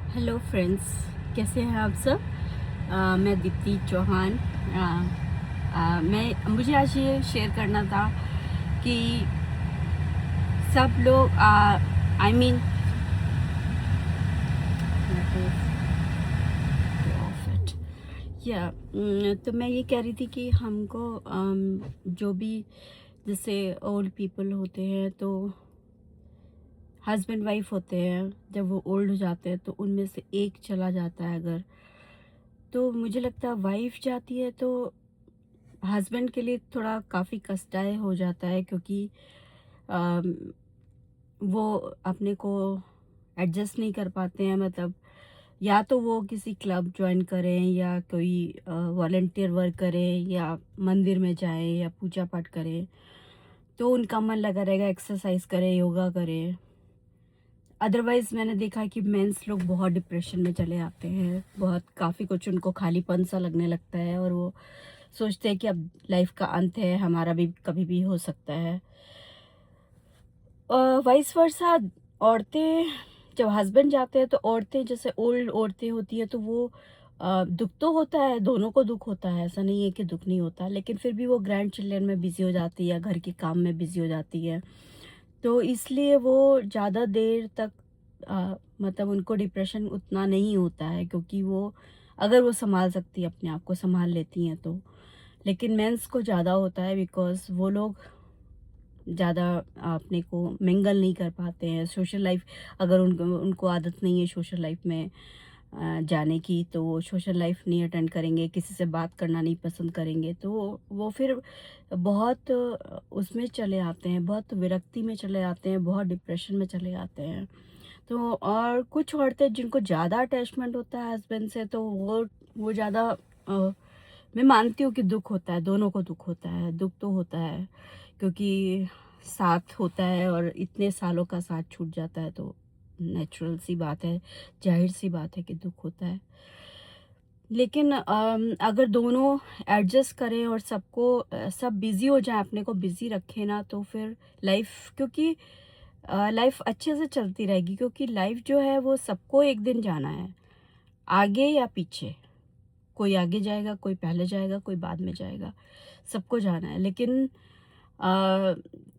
Hello friends, कैसे हैं आप सब। मैं दीप्ति चौहान। मुझे आज ये शेयर करना था कि सब लोग आई मीन या तो मैं ये कह रही थी कि हमको जो भी जैसे ओल्ड पीपल होते हैं, तो हस्बैंड वाइफ होते हैं, जब वो ओल्ड हो जाते हैं तो उनमें से एक चला जाता है अगर, तो मुझे लगता है वाइफ जाती है तो हस्बैंड के लिए थोड़ा काफ़ी कष्टदायक हो जाता है, क्योंकि अम, वो अपने को एडजस्ट नहीं कर पाते हैं। मतलब या तो वो किसी क्लब ज्वाइन करें या कोई वॉलंटियर वर्क करें या मंदिर में जाएं या पूजा पाठ करें, तो उनका मन लगा रहेगा, एक्सरसाइज करें, योगा करें। अदरवाइज़ मैंने देखा कि मेंस लोग बहुत डिप्रेशन में चले आते हैं, बहुत काफ़ी कुछ उनको खालीपन सा लगने लगता है और वो सोचते हैं कि अब लाइफ का अंत है, हमारा भी कभी भी हो सकता है। वाइस वर्सा, औरतें जब हस्बैंड जाते हैं तो औरतें जैसे ओल्ड औरतें होती हैं तो वो दुख तो होता है, दोनों को दुख होता है, ऐसा नहीं है कि दुख नहीं होता, लेकिन फिर भी वो ग्रैंड चिल्ड्रन में बिज़ी हो जाती है, घर के काम में बिज़ी हो जाती है। तो इसलिए वो ज़्यादा देर तक मतलब उनको डिप्रेशन उतना नहीं होता है, क्योंकि वो अगर वो संभाल सकती है, अपने आप को संभाल लेती हैं तो। लेकिन मेंस को ज़्यादा होता है, बिकॉज़ वो लोग ज़्यादा अपने को मिंगल नहीं कर पाते हैं। सोशल लाइफ, अगर उनको उनको आदत नहीं है सोशल लाइफ में जाने की, तो वो सोशल लाइफ नहीं अटेंड करेंगे, किसी से बात करना नहीं पसंद करेंगे, तो वो फिर बहुत उसमें चले आते हैं, बहुत विरक्ति में चले आते हैं, बहुत डिप्रेशन में चले आते हैं। तो और कुछ औरतें जिनको ज़्यादा अटैचमेंट होता है हस्बैंड से, तो वो ज़्यादा मैं मानती हूँ कि दुख होता है, दोनों को दुख होता है, दुख तो होता है, क्योंकि साथ होता है और इतने सालों का साथ छूट जाता है, तो नेचुरल सी बात है, ज़ाहिर सी बात है कि दुख होता है। लेकिन अगर दोनों एडजस्ट करें और सब बिज़ी हो जाएँ, अपने को बिज़ी रखें ना, तो फिर लाइफ़, क्योंकि लाइफ़ अच्छे से चलती रहेगी, क्योंकि लाइफ़ जो है वो सबको एक दिन जाना है, आगे या पीछे। कोई आगे जाएगा, कोई पहले जाएगा, कोई बाद में जाएगा, सबको जाना है। लेकिन अ,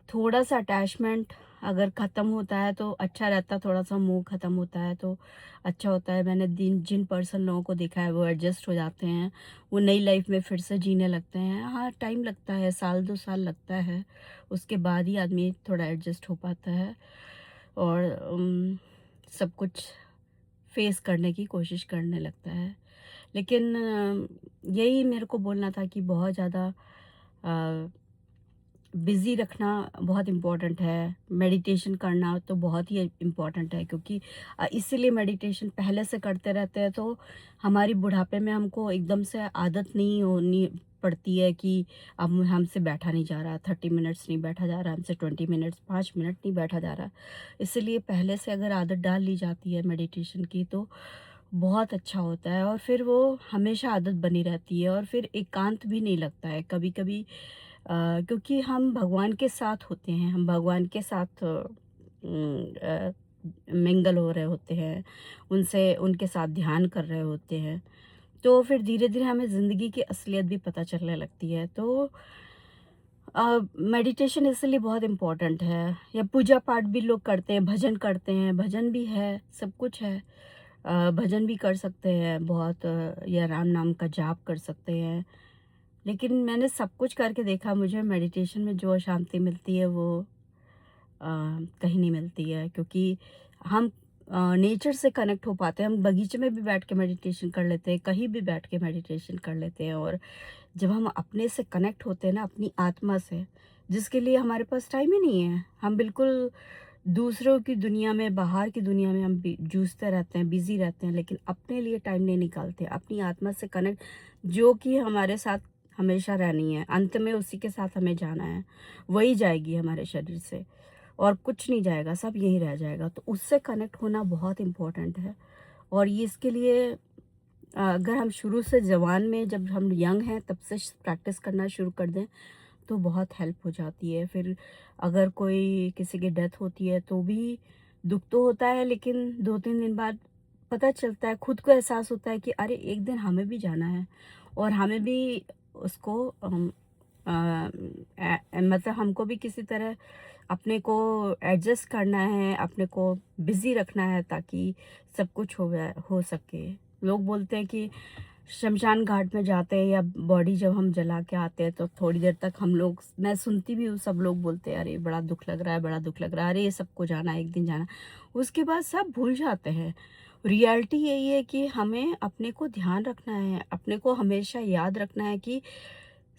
थोड़ा-सा अटैचमेंट अगर ख़त्म होता है तो अच्छा रहता है, थोड़ा-सा मोह ख़त्म होता है तो अच्छा होता है। मैंने जिन पर्सन लोगों को देखा है वो एडजस्ट हो जाते हैं, वो नई लाइफ़ में फिर से जीने लगते हैं। हाँ, टाइम लगता है, साल 2 साल लगता है, उसके बाद ही आदमी थोड़ा एडजस्ट हो पाता है और सब कुछ फ़ेस करने की कोशिश करने लगता है। लेकिन यही मेरे को बोलना था कि बहुत ज़्यादा बिज़ी रखना बहुत इम्पोर्टेंट है, मेडिटेशन करना तो बहुत ही इम्पोर्टेंट है, क्योंकि इसीलिए मेडिटेशन पहले से करते रहते हैं तो हमारी बुढ़ापे में हमको एकदम से आदत नहीं होनी पड़ती है कि अब हमसे बैठा नहीं जा रहा, 30 मिनट्स नहीं बैठा जा रहा, हमसे 20 मिनट्स, 5 मिनट नहीं बैठा जा रहा। इसीलिए पहले से अगर आदत डाल ली जाती है मेडिटेशन की, तो बहुत अच्छा होता है और फिर वो हमेशा आदत बनी रहती है और फिर एकांत भी नहीं लगता है कभी-कभी, क्योंकि हम भगवान के साथ होते हैं, हम भगवान के साथ मिंगल हो रहे होते हैं, उनसे उनके साथ ध्यान कर रहे होते हैं, तो फिर धीरे-धीरे हमें ज़िंदगी की असलियत भी पता चलने लगती है। तो मेडिटेशन इसलिए बहुत इम्पोर्टेंट है, या पूजा पाठ भी लोग करते हैं, भजन करते हैं, भजन भी है, सब कुछ है। भजन भी कर सकते हैं बहुत, या राम नाम का जाप कर सकते हैं। लेकिन मैंने सब कुछ करके देखा, मुझे मेडिटेशन में जो शांति मिलती है वो कहीं नहीं मिलती है, क्योंकि हम नेचर से कनेक्ट हो पाते हैं। हम बगीचे में भी बैठ के मेडिटेशन कर लेते हैं, कहीं भी बैठ के मेडिटेशन कर लेते हैं, और जब हम अपने से कनेक्ट होते हैं ना, अपनी आत्मा से, जिसके लिए हमारे पास टाइम ही नहीं है, हम बिल्कुल दूसरों की दुनिया में, बाहर की दुनिया में हम जूझते रहते हैं, बिजी रहते हैं, लेकिन अपने लिए टाइम नहीं निकालते, अपनी आत्मा से कनेक्ट, जो कि हमारे साथ हमेशा रहनी है, अंत में उसी के साथ हमें जाना है, वही जाएगी हमारे शरीर से और कुछ नहीं जाएगा, सब यहीं रह जाएगा। तो उससे कनेक्ट होना बहुत इम्पोर्टेंट है, और ये इसके लिए अगर हम शुरू से जवान में, जब हम यंग हैं तब से प्रैक्टिस करना शुरू कर दें, तो बहुत हेल्प हो जाती है। फिर अगर कोई किसी की डेथ होती है तो भी दुख तो होता है, लेकिन 2-3 दिन बाद पता चलता है, खुद को एहसास होता है कि अरे एक दिन हमें भी जाना है और हमें भी उसको मतलब हमको भी किसी तरह अपने को एडजस्ट करना है, अपने को बिज़ी रखना है ताकि सब कुछ हो सके। लोग बोलते हैं कि शमशान घाट में जाते हैं या बॉडी जब हम जला के आते हैं तो थोड़ी देर तक हम लोग, मैं सुनती भी हूँ, सब लोग बोलते हैं अरे बड़ा दुख लग रहा है, बड़ा दुख लग रहा है, अरे ये सबको जाना है, एक दिन जाना। उसके बाद सब भूल जाते हैं। रियलिटी यही है कि हमें अपने को ध्यान रखना है, अपने को हमेशा याद रखना है कि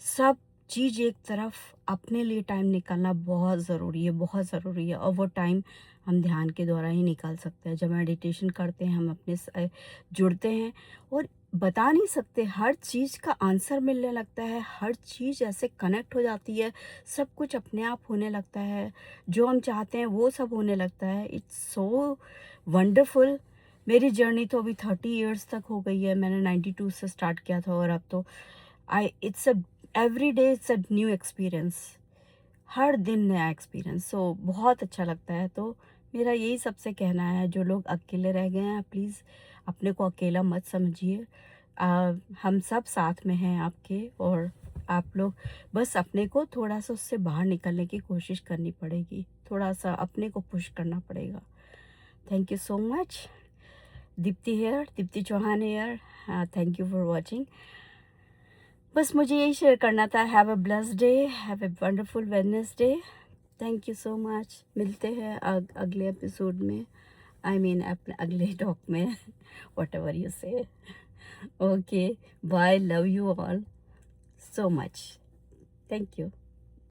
सब चीज़ एक तरफ, अपने लिए टाइम निकालना बहुत ज़रूरी है, बहुत ज़रूरी है। और वो टाइम हम ध्यान के द्वारा ही निकाल सकते हैं। जब मेडिटेशन करते हैं हम अपने जुड़ते हैं और बता नहीं सकते, हर चीज़ का आंसर मिलने लगता है, हर चीज़ ऐसे कनेक्ट हो जाती है, सब कुछ अपने आप होने लगता है, जो हम चाहते हैं वो सब होने लगता है। It's so wonderful. मेरी जर्नी तो अभी 30 इयर्स तक हो गई है, मैंने 92 से स्टार्ट किया था और अब तो I it's a every day it's a new experience, हर दिन नया एक्सपीरियंस। सो बहुत अच्छा लगता है। तो मेरा यही सबसे कहना है, जो लोग अकेले रह गए हैं प्लीज़ अपने को अकेला मत समझिए। हम सब साथ में हैं आपके, और आप लोग बस अपने को थोड़ा सा उससे बाहर निकलने की कोशिश करनी पड़ेगी, थोड़ा सा अपने को पुश करना पड़ेगा। Thank you so much. Deepti here, Deepti Chauhan here. Thank you for watching. बस मुझे यही शेयर करना था। Have a blessed day, have a wonderful Wednesday. Thank you so much. मिलते हैं अगले एपिसोड में, आई मीन अपने अगले टॉक में, whatever you say. Okay, bye, love you all so much. Thank you.